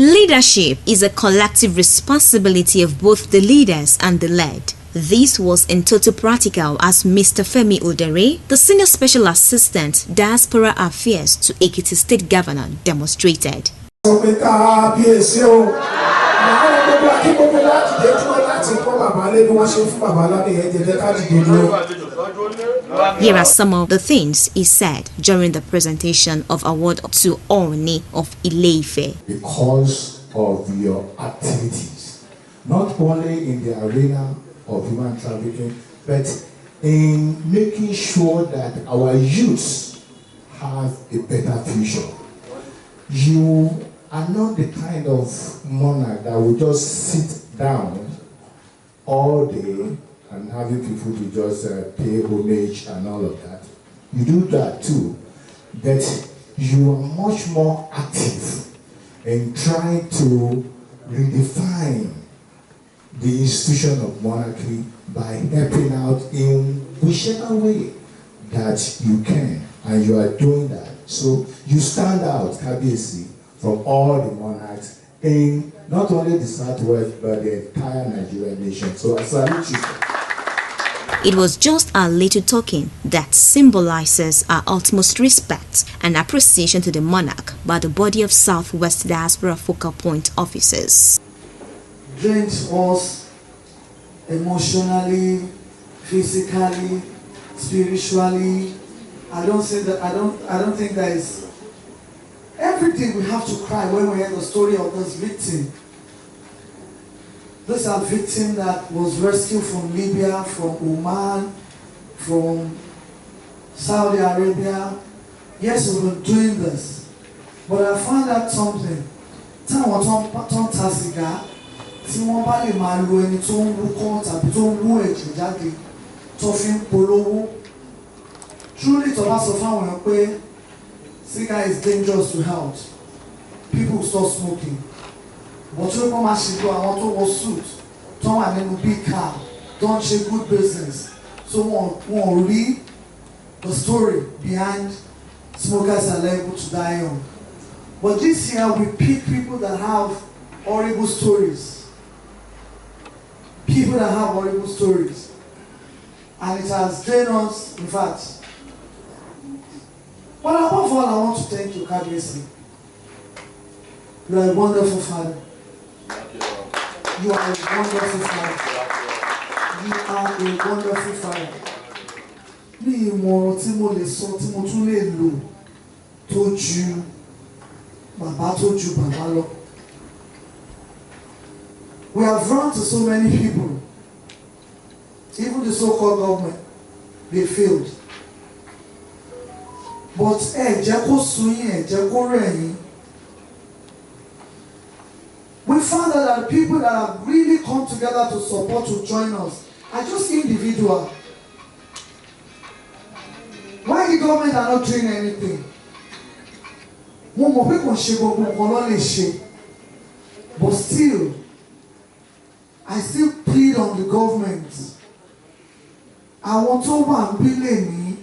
Leadership is a collective responsibility of both the leaders and the led. This was in total practical as Mr. F.Odere, the Senior Special Assistant, Diaspora Affairs to Ekiti State Governor, demonstrated. Here are some of the things he said during the presentation of award to Ooni of Ile-Ife. Because of your activities, not only in the arena of human trafficking, but in making sure that our youths have a better future. You are not the kind of monarch that will just sit down all day and having people to just pay homage and all of that. You do that too, but you are much more active in trying to redefine the institution of monarchy by helping out in whichever way that you can, and you are doing that. So you stand out, Kabiyesi, from all the monarchs in not only the Southwest but the entire Nigerian nation. So I salute you. It was just a little talking that symbolizes our utmost respect and appreciation to the monarch by the body of Southwest Diaspora Focal Point officers. Drained us emotionally, physically, spiritually. I don't think there is everything we have to cry when we hear the story of this victim. This is a victim that was rescued from Libya, from Oman, from Saudi Arabia. Yes, we've been doing this. But I found out something. Tí wọ́n bá lè máa lo ẹni tó ń wúkọ́ tàbí tó ń wú ẹ̀jẹ̀ jáde tó fi ń polówó. Truly tó bá sọ fáwọn èèyàn pé cigar is dangerous to health, people stop smoking. But tí wọ́n máa ṣètò àwọn tó wọ suit tó wà nínú big car tó ń ṣe good business, so wọ́n rí the story behind smokers are liable to die young. But this year we pick people that have horrible stories. People that have horrible stories. And it has drained us, in fact. But above all, I want to thank you, Kabiyesi. You are a wonderful father. You are a wonderful father. You are a wonderful father. Ní ìmọ̀ràn tí mo lè sọ tí mo tún lè lò tó ju bàbá lọ. We have run to so many people. Even the so-called government, they failed. But jẹ́ kó sú yín, jẹ́ kó rẹ̀ yín. We found out that people that have really come together to support, to join us, are just individual. Why the government are not doing anything? Mo mọ̀ pé kò ṣe gbogbo nǹkan ló lè ṣe. But still, I still plead on the government. Àwọn tó wà ń bí lè ní.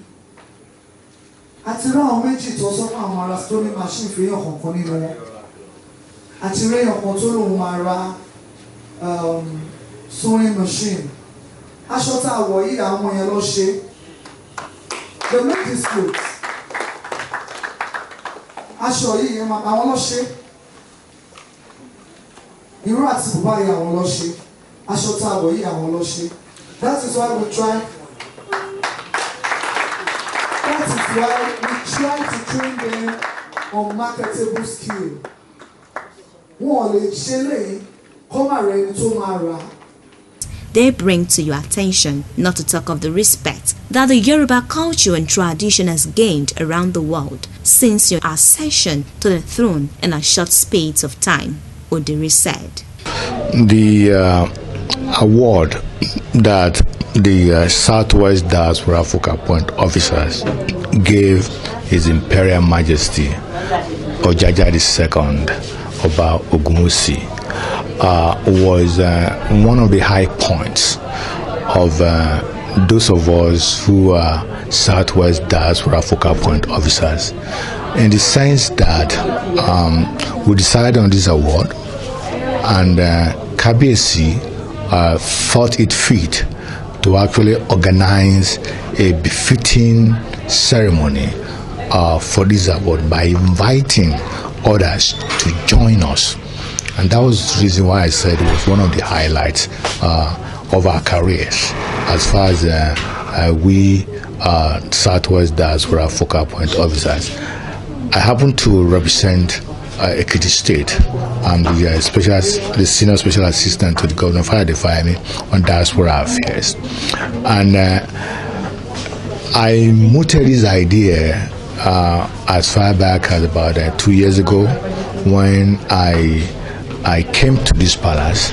Àti rí àwọn méjì tó sọ fún àwọn ará story machine fi hàn kankan nínú wọn. Àti rí èèyàn kan tó lòun máa ra sewing machine. Aṣọ tá a wọ̀ yìí àwọn yẹn lọ ṣe. They make this clothes. Aṣọ yìí yẹn àwọn lọ ṣe. Irú àti bùbá yìí àwọn lọ ṣe. Aṣọ tá a wọ̀ yìí àwọn lọ ṣe. That is why we try. That is why we try to train them on marketable skill. Wọ́n lè ṣe léyìn kó má rẹ ẹni tó máa rà. They bring to your attention, not to talk of the respect that the Yoruba culture and tradition has gained around the world since your ascension to the throne in a short space of time, Odere said. The award that the Southwest Diaspora Focal Point officers gave His Imperial Majesty Ojaja II Oba Ogunwusi was one of the high points of those of us who are Southwest Diaspora Focal Point officers. in the sense that we decided on this award, and Kabiyesi thought it fit to actually organize a befitting ceremony for this award by inviting others to join us. And that was the reason why I said it was one of the highlights of our careers as far as we Southwest Diaspora Focal Point officers. I happen to represent Ekiti State. I'm the senior special assistant to the Governor of Fire on diaspora affairs. And I mooted this idea as far back as about 2 years ago, when I came to this palace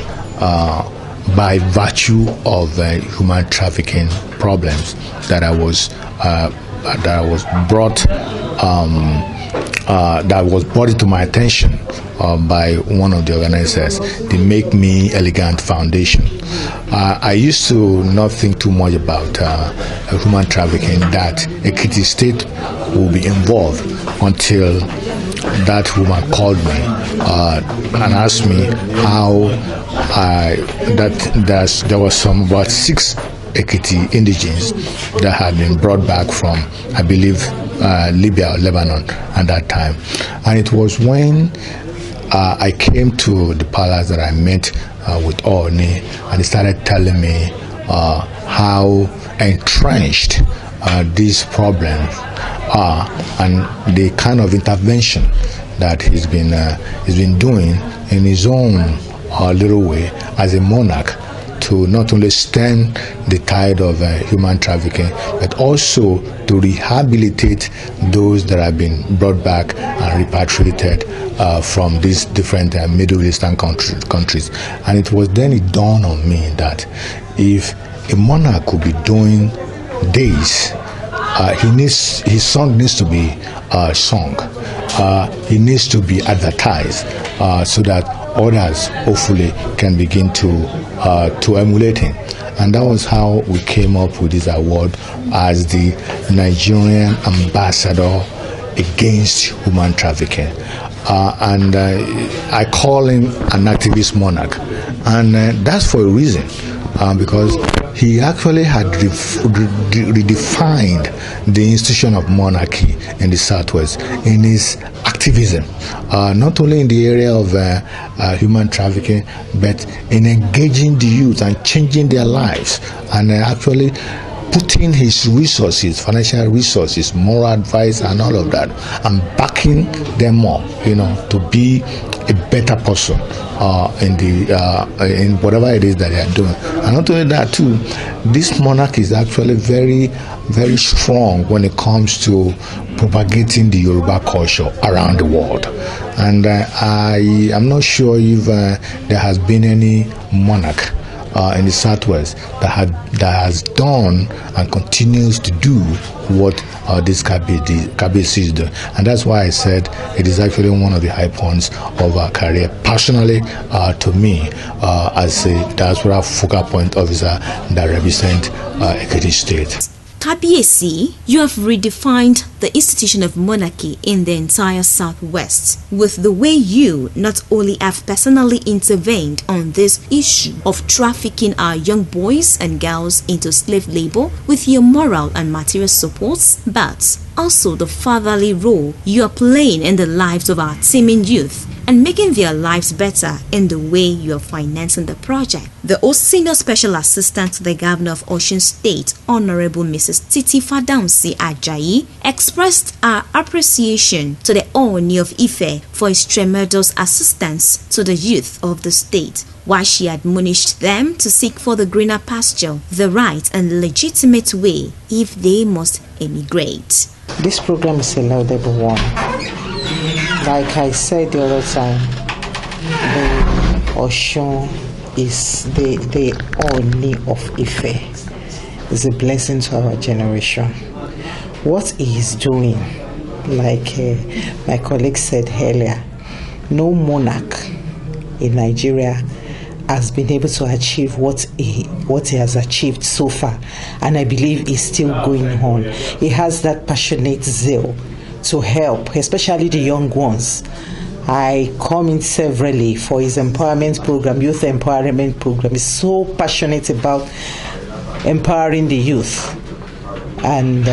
by virtue of human trafficking problems that was brought into my attention by one of the organizers, the Make Me Elegant Foundation. I used to not think too much about human trafficking, that Ekiti State will be involved, until that woman called me and asked me how there was about 6 Ekiti indigenes that had been brought back from, I believe, Libya or Lebanon at that time. And it was when I came to the palace that I met with Ooni, and he started telling me how entrenched these problems are, and the kind of intervention that he's been doing in his own little way as a monarch, to not only stem the tide of human trafficking, but also to rehabilitate those that have been brought back and repatriated from these different Middle Eastern countries. And it was then it dawned on me that if a monarch could be doing this, his song needs to be sung. He needs to be advertised so that others hopefully can begin to emulate him. And that was how we came up with this award as the Nigerian ambassador against human trafficking. And I call him an activist monarch, and that's for a reason, because he actually had redefined the institution of monarchy in the Southwest in his activism, not only in the area of human trafficking, but in engaging the youth and changing their lives, and actually putting his resources, financial resources, moral advice, and all of that, and backing them up, to be a better person in whatever it is that they are doing. And not only that too, this monarch is actually very, very strong when it comes to propagating the Yoruba culture around the world. And I am not sure if there has been any monarch in the Southwest that has done and continues to do what this Kabiyesi is doing. And that's why I said it is actually one of the high points of our career, personally, to me, as a diaspora focal point officer that represents Ekiti State. Kabiyesi, you have redefined the institution of monarchy in the entire Southwest with the way you not only have personally intervened on this issue of trafficking our young boys and girls into slave labor with your moral and material supports, but also the fatherly role you are playing in the lives of our teeming youth and making their lives better in the way you are financing the project. The senior special assistant to the governor of Osun State, Honorable Mrs. Titi Fadamsi Ajayi, expressed our appreciation to the Ooni of Ife for his tremendous assistance to the youth of the state, while she admonished them to seek for the greener pasture, the right and legitimate way if they must emigrate. This program is a laudable one. Like I said the other time, the Osun is the Ooni of Ife. It's a blessing to our generation. What he is doing, like my colleague said earlier, no monarch in Nigeria has been able to achieve what he has achieved so far, and I believe is still going on. He has that passionate zeal to help, especially the young ones. I come in severally for his empowerment program, youth empowerment program. He's so passionate about empowering the youth. And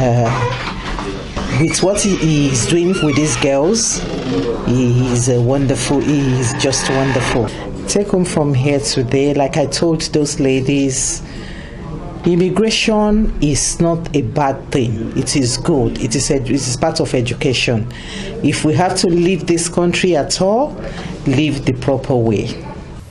with what he is doing with these girls, he is just wonderful. Take home from here today, like I told those ladies, immigration is not a bad thing. It is good. It is part of education. If we have to leave this country at all, live the proper way.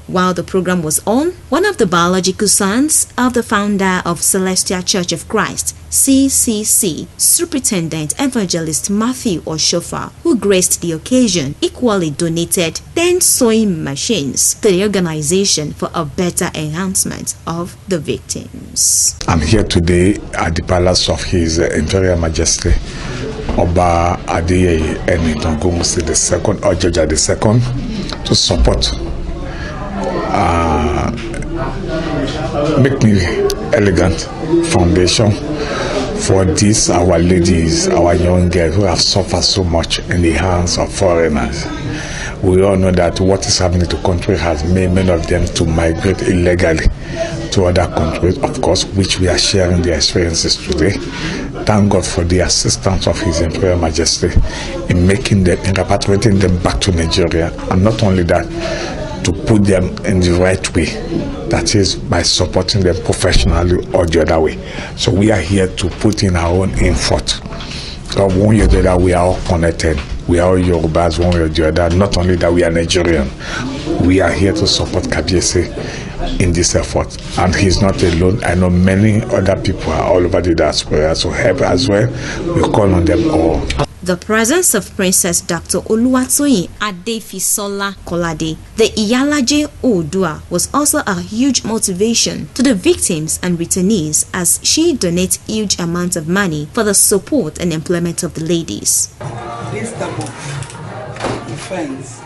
While the program was on, one of the biological sons of the founder of Celestial Church of Christ, CCC, Superintendent Evangelist Matthew Oshofa, who graced the occasion, equally donated 10 sewing machines to the organization for a better enhancement of the victims. I'm here today at the palace of His Imperial Majesty Oba Adeyeye Enitongomusi II, or Georgia II, to support Make Me Elegant Foundation for these our ladies, our young girls who have suffered so much in the hands of foreigners. We all know that what is happening to the country has made many of them to migrate illegally to other countries, of course, which we are sharing their experiences today. Thank God for the assistance of His Imperial Majesty in making them, in repatriating them back to Nigeria, and not only that, to put them in the right way, that is by supporting them professionally or the other way. So we are here to put in our own effort. One way or the other, we are all connected. We are all Yorubas, one way or the other. Not only that, we are Nigerian. We are here to support Kabiese in this effort. And he's not alone. I know many other people are all over the diaspora, so help as well. We call on them all. The presence of Princess Dr. Oluwatoyin Adefisola Kolade, the Iyalaje Oodua, was also a huge motivation to the victims and returnees, as she donates huge amounts of money for the support and employment of the ladies. This type of offense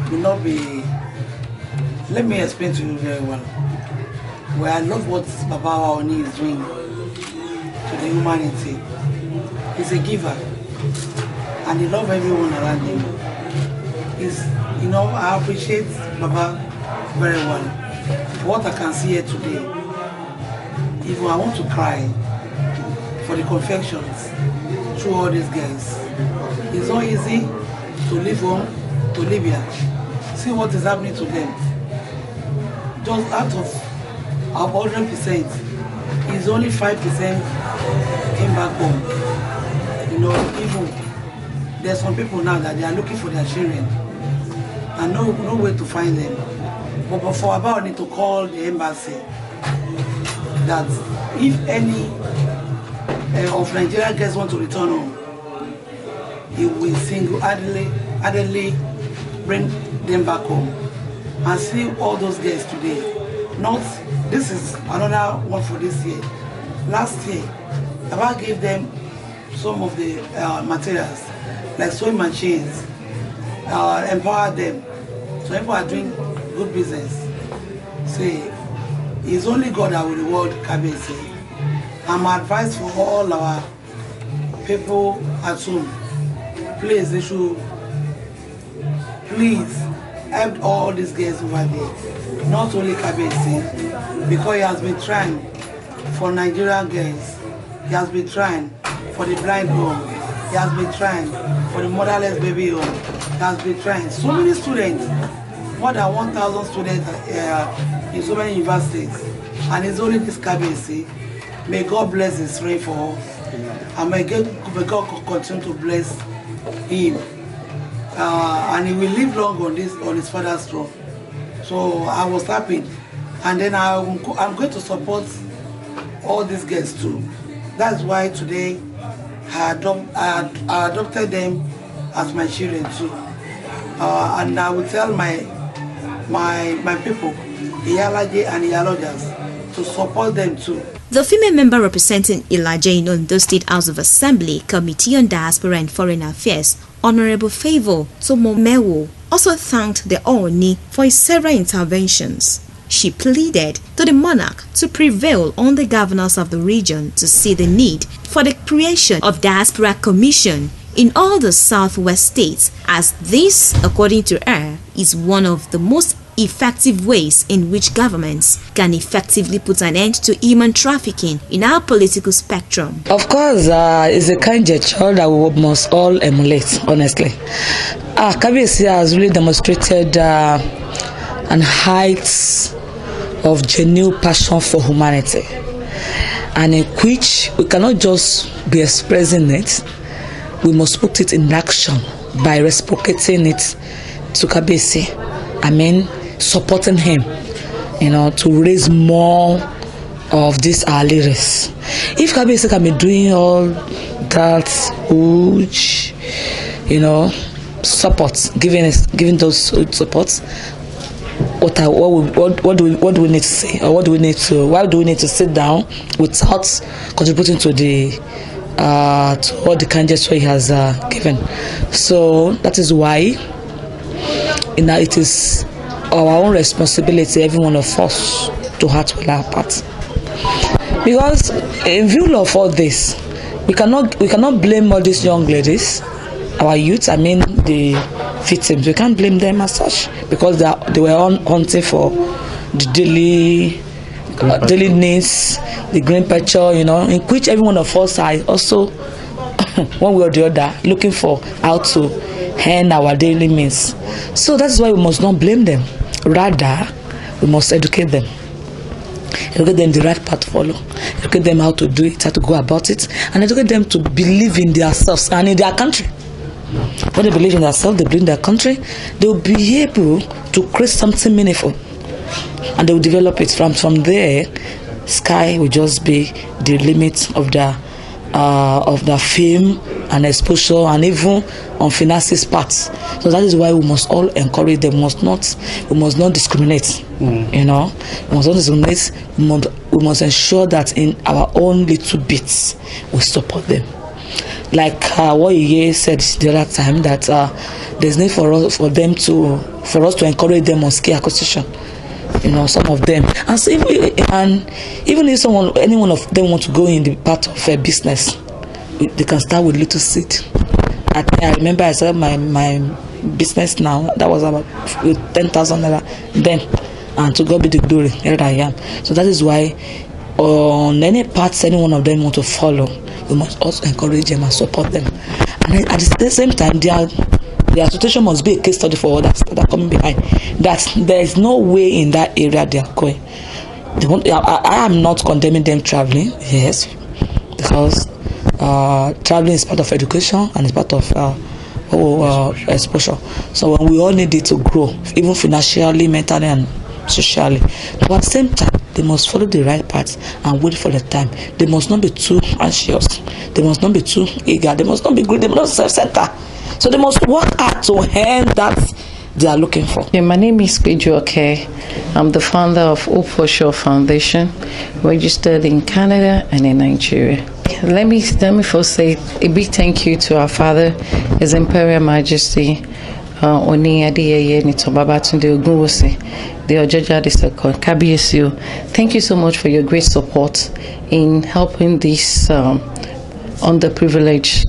will not be. Let me explain to you very well. Where I love what Baba Ooni is doing to the humanity. He's a giver, and he loves everyone around him. I appreciate Baba very well. What I can see here today, even I want to cry for the confections through all these guys. It's not easy to leave home to Libya. See what is happening to them. Just out of 100%, it's only 5% came back home. Even there's some people now that they are looking for their children and no way to find them. But for about need to call the embassy that if any of Nigerian guests want to return home, he will single-handedly bring them back home. And see all those guests today. This is another one for this year. Last year, Baba gave them some of the materials, like sewing machines, empowered them. So people are doing good business. See, it's only God that will reward Kabiese. I'm advised for all our people at home, please, they should please help all these guys over there. Not only Kabiese, because he has been trying for Nigerian girls. He has been trying for the blind home. He has been trying for the motherless baby home. He has been trying. So many students, more than 1,000 students in so many universities. And it's only this Kabiese. May God bless his reign for us. And may God continue to bless him. And he will live long on his father's throne. So I was happy. And then I'm going to support all these girls too. That's why today I adopted them as my children too. And I will tell my people, Iyalaje and Iyalojas, to support them too. The female member representing Ilaje in Ondo State House of Assembly Committee on Diaspora and Foreign Affairs, Honorable Favour Tomomewo, also thanked the Ooni for his several interventions. She pleaded to the monarch to prevail on the governors of the region to see the need for the creation of Diaspora Commission in all the southwest states, as this, according to her, is one of the most effective ways in which governments can effectively put an end to human trafficking in our political spectrum. Of course, it's a kind gesture that we must all emulate, honestly. Kabiyesi has really demonstrated an height of genuine passion for humanity, and in which we cannot just be expressing it, we must put it in action by reciprocating it to Kabiyesi. I mean, supporting him, to raise more of these our leaders. If Kabiyesi can be doing all that huge, support, giving those supports, what do we need to say, or why do we need to sit down without contributing to the to all the kind gesture he has given? So that is why it is our own responsibility, every one of us, to act with our part. Because in view of all this, we cannot blame all these young ladies, our youth, I mean the victims. We can't blame them as such, because they were on hunting for the daily needs, the green picture, in which every one of us are also one way or the other looking for how to earn our daily means. So that's why we must not blame them. Rather, we must educate them. Educate them the right path to follow. Educate them how to do it, how to go about it, and educate them to believe in themselves and in their country. When they believe in themselves, they believe in their country, they will be able to create something meaningful, and they will develop it. From there, sky will just be the limit of the fame and exposure, and even on finances parts. So that is why we must all encourage them. We must not discriminate. We must not discriminate. We must ensure that in our own little bits we support them. Like what Ye said the other time, that there's need for us to encourage them on skill acquisition. Some of them, and so even if any one of them want to go in the part of a business, they can start with little seed. I remember I started my business now. That was about 10,000 naira then, and to God be the glory. Here I am. So that is why on any parts any one of them want to follow, we must also encourage them and support them. And at the same time, their situation must be a case study for others that are coming behind. That there is no way in that area they are going. I am not condemning them traveling, yes, because traveling is part of education and it's part of exposure. So when we all need it to grow, even financially, mentally, and socially, but at the same time, they must follow the right path and wait for the time. They must not be too anxious. They must not be too eager. They must not be greedy. They must not self-centered. So they must work hard to earn that they are looking for. Yeah, my name is Oke. I'm the founder of Hope for Sure Foundation, registered in Canada and in Nigeria. Let me first say a big thank you to our father, His Imperial Majesty Ooni Adeyeye Babatunde Ogunwusi, the Ojaja II, Kabiyesi. Thank you so much for your great support in helping these underprivileged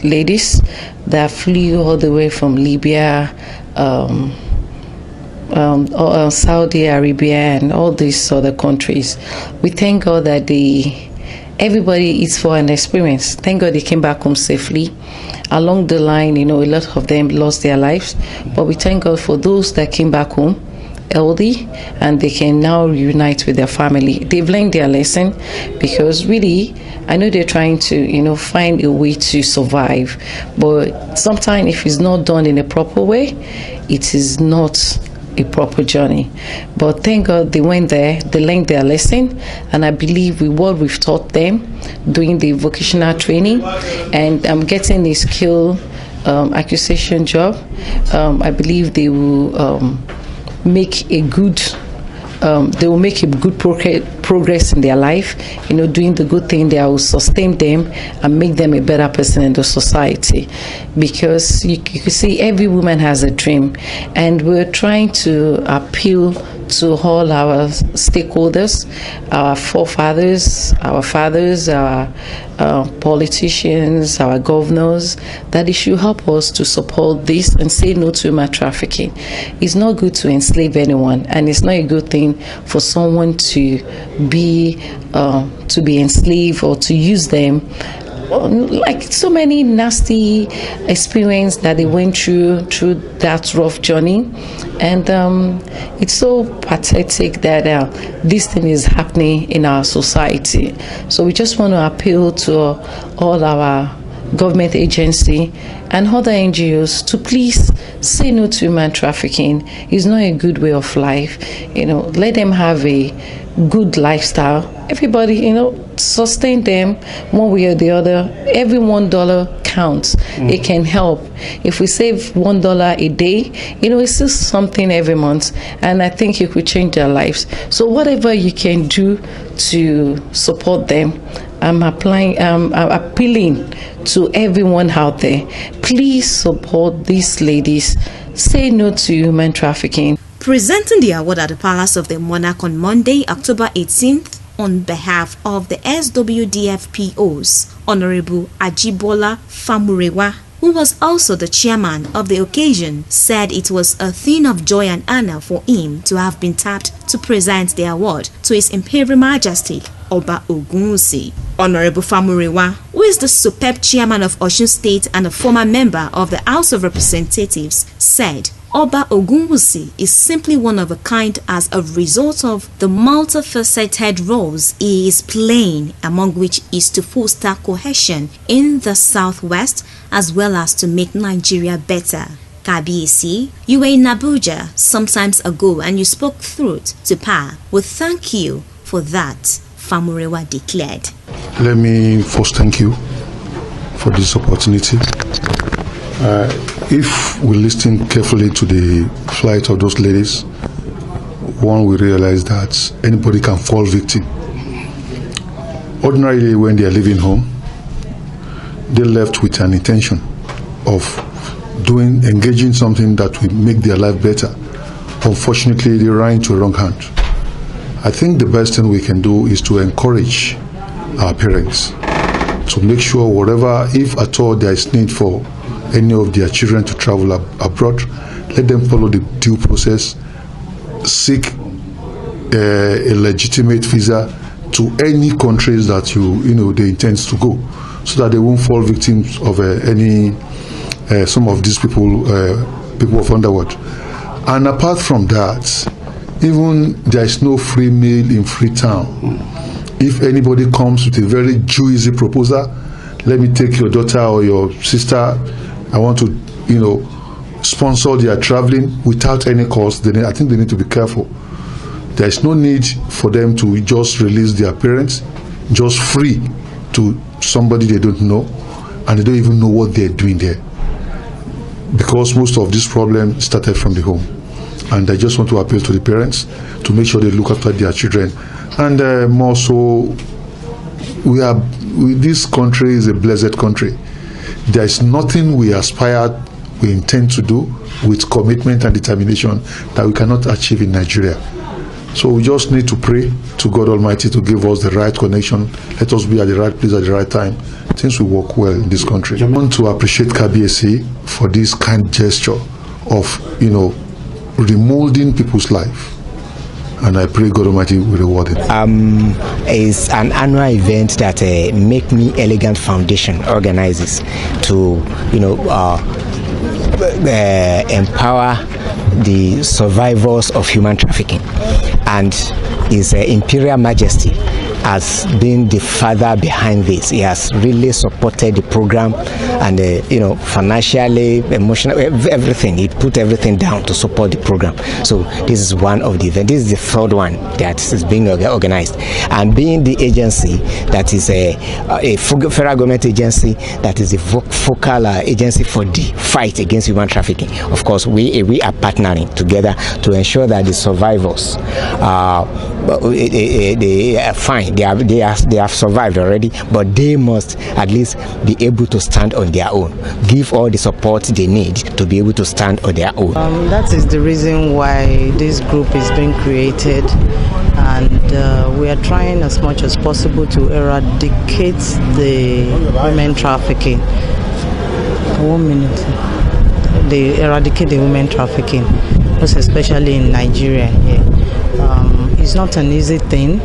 ladies that flew all the way from Libya, Saudi Arabia, and all these other countries. We thank God that everybody is for an experience. Thank God they came back home safely. Along the line, a lot of them lost their lives, but we thank God for those that came back home healthy and they can now reunite with their family. They've learned their lesson, because really, I know they're trying to, find a way to survive, but sometimes if it's not done in a proper way, it is not a proper journey. But thank God they went there, they learned their lesson, and I believe with what we've taught them doing the vocational training and getting a skill acquisition job, I believe they will make a good progress in their life, doing the good thing that will sustain them and make them a better person in the society. Because you could see every woman has a dream, and we're trying to appeal to all our stakeholders, our forefathers, our fathers, our politicians, our governors, that they should help us to support this and say no to human trafficking. It's not good to enslave anyone, and it's not a good thing for someone to be enslaved or to use them. Like so many nasty experience that they went through that rough journey, and it's so pathetic that this thing is happening in our society. So we just want to appeal to all our government agency and other NGOs to please say no to human trafficking. It's not a good way of life. Let them have a good lifestyle. Everybody, sustain them one way or the other. Every $1 counts. It can help. If we save $1 a day, it's still something every month, and I think it could change their lives. So whatever you can do to support them, I'm appealing to everyone out there. Please support these ladies. Say no to human trafficking. Presenting the award at the Palace of the Monarch on Monday, October 18th, on behalf of the SWDFPOs, Honorable Ajibola Famurewa, who was also the chairman of the occasion, said it was a thing of joy and honor for him to have been tapped to present the award to His Imperial Majesty Oba Ogunwusi. Honorable Famurewa, who is the superb chairman of Osun State and a former member of the House of Representatives, said Oba Ogunwusi is simply one of a kind as a result of the multifaceted roles he is playing, among which is to foster cohesion in the Southwest as well as to make Nigeria better. Kabiyesi, you were in Abuja some time ago and you spoke truth to power. We thank you for that, Famurewa declared. Let me first thank you for this opportunity. If we listen carefully to the plight of those ladies, one will realize that anybody can fall victim. Ordinarily, when they are leaving home, they left with an intention of engaging something that will make their life better. Unfortunately, they ran into a wrong hand. I think the best thing we can do is to encourage our parents to make sure whatever, if at all there is need for any of their children to travel abroad, let them follow the due process, seek a legitimate visa to any countries that they intend to go, so that they won't fall victims of some of these people of underworld. And apart from that, even there is no free meal in Freetown. If anybody comes with a very juicy proposal, let me take your daughter or your sister, I want to, sponsor their traveling without any cost, then I think they need to be careful. There is no need for them to just release their parents just free to somebody they don't know, and they don't even know what they're doing there. Because most of this problem started from the home. And I just want to appeal to the parents to make sure they look after their children. And more so, this country is a blessed country. There is nothing we intend to do with commitment and determination that we cannot achieve in Nigeria. So we just need to pray to God Almighty to give us the right connection. Let us be at the right place at the right time. Things will work well in this country. I want to appreciate Kabiyesi for this kind gesture of, remolding people's life. And I pray God Almighty will reward it. It's an annual event that Make Me Elegant Foundation organizes to, empower the survivors of human trafficking, and His Imperial Majesty has been the father behind this. He has really supported the program, and financially, emotionally, everything. He put everything down to support the program. So this is one of the events. This is the third one that is being organized, and being the agency that is a federal government agency that is a focal agency for the fight against human trafficking. Of course, we are partnering together to ensure that the survivors they are fine. They have survived already, but they must at least be able to stand on their own. Give all the support they need to be able to stand on their own. That is the reason why this group is being created, and we are trying as much as possible to eradicate the women trafficking. 1 minute. They eradicate the women trafficking, most especially in Nigeria here. It's not an easy thing,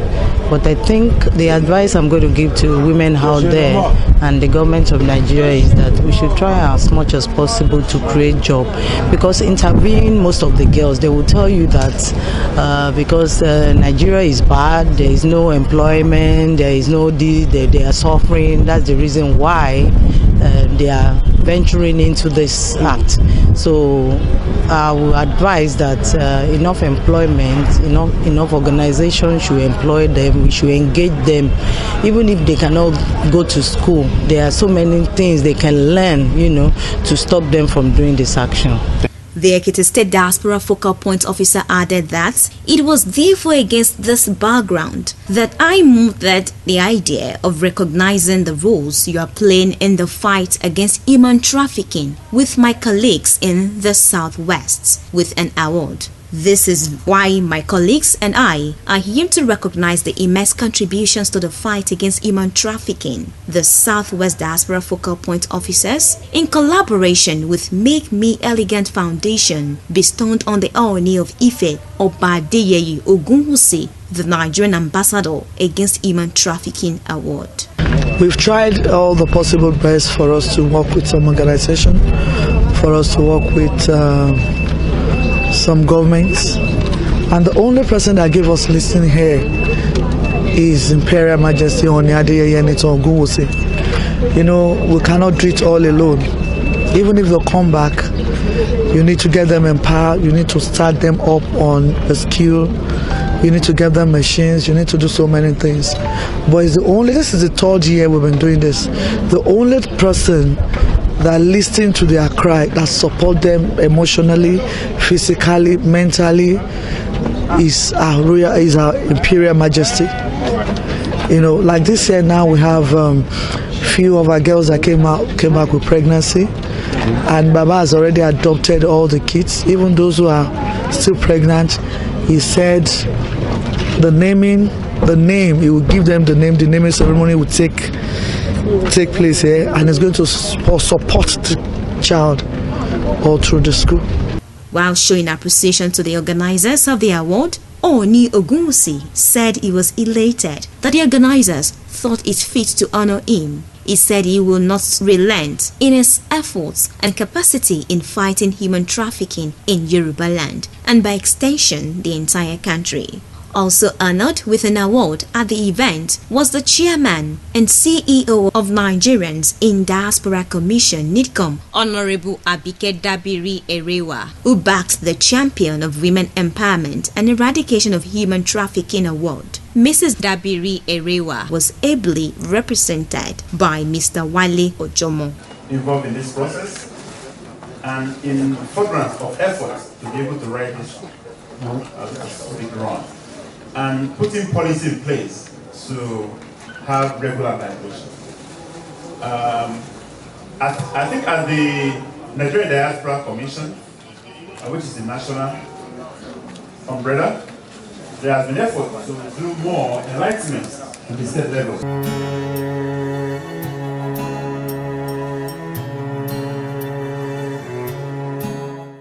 but I think the advice I'm going to give to women out there and the government of Nigeria is that we should try as much as possible to create jobs, because interviewing most of the girls, they will tell you that because Nigeria is bad, there is no employment, there is no they are suffering. That's the reason why they are venturing into this act. So I will advise that enough employment, enough organizations should employ them, we should engage them. Even if they cannot go to school, there are so many things they can learn, to stop them from doing this action. The Ekiti State Diaspora Focal Point Officer added that it was therefore against this background that I mothered the idea of recognizing the roles you are playing in the fight against human trafficking with my colleagues in the Southwest with an award. This is why my colleagues and I are here to recognize the immense contributions to the fight against human trafficking. The Southwest Diaspora Focal Point Officers, in collaboration with Make Me Elegant Foundation, bestowed on the Ooni of Ife, Obadeye Ogunwusi, the Nigerian Ambassador Against Human Trafficking Award. We've tried all the possible best for us to work with some organization, for us to work with some governments, and the only person that gave us listening here is Imperial Majesty Ooni Ogunwusi. We cannot do it all alone. Even if they come back, you need to get them empowered, you need to start them up on a skill, you need to get them machines, you need to do so many things. But this is the 3rd year we've been doing this. The only person that listen to their cry, that support them emotionally, physically, mentally, is our Imperial Majesty. Like this year now, we have few of our girls that came back with pregnancy, and Baba has already adopted all the kids, even those who are still pregnant. He said the name, he will give them the naming ceremony will take place here, and is going to support the child all through the school. While showing appreciation to the organizers of the award, Ooni Ogunwusi said he was elated that the organizers thought it fit to honor him. He said he will not relent in his efforts and capacity in fighting human trafficking in Yoruba land, and by extension the entire country. Also honored with an award at the event was the chairman and CEO of Nigerians in Diaspora Commission (NIDCOM), Honorable Abike Dabiri Erewa, who backed the Champion of Women Empowerment and Eradication of Human Trafficking Award. Mrs. Dabiri Erewa was ably represented by Mr. Wale Ojomo. Involved in this process and in furtherance of efforts to be able to write this big run, and putting policy in place to have regular evaluation. I think at the Nigerian Diaspora Commission, which is the national umbrella, there has been effort to do more enlightenment at the state level.